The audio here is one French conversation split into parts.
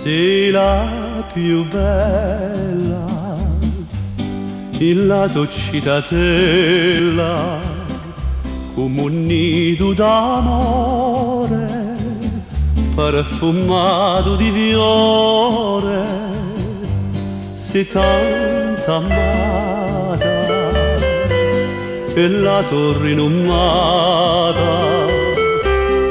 sei la più bella, il lato cittadella, come un nido d'amore, profumato di fiore, sei tanto amata, e la torre inumata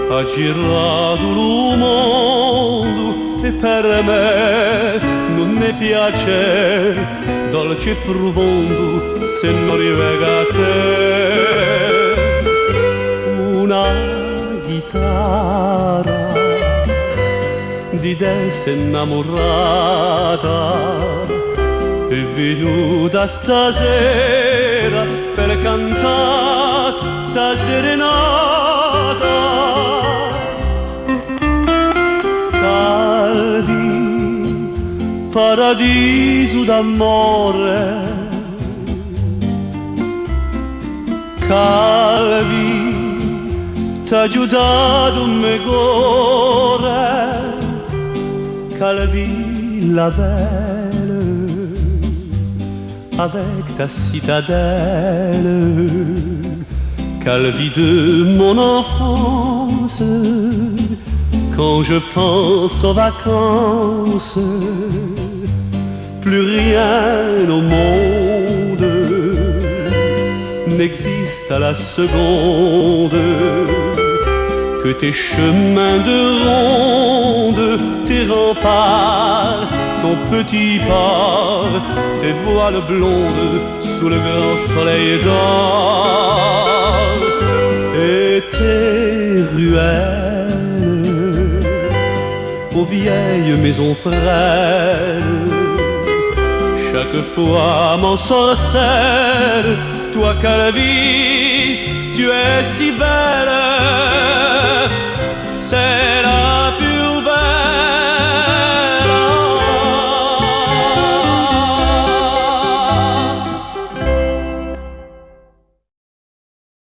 ha girato il mondo, e per me non mi piace dolce e profondo se non rivega a te. Una chitarra di te sei innamorata, è venuta stasera per cantare sta serenata. Calvi, paradiso d'amore, Calvi, t'ha aiutato me cuore, Calvi la belle, avec ta citadelle, Calvi de mon enfance, quand je pense aux vacances, plus rien au monde n'existe à la seconde que tes chemins de ronde, tes remparts, ton petit port, tes voiles blondes sous le grand soleil d'or, et tes ruelles aux vieilles maisons frêles. Chaque fois m'ensorcelle, toi Calvi, tu es si belle.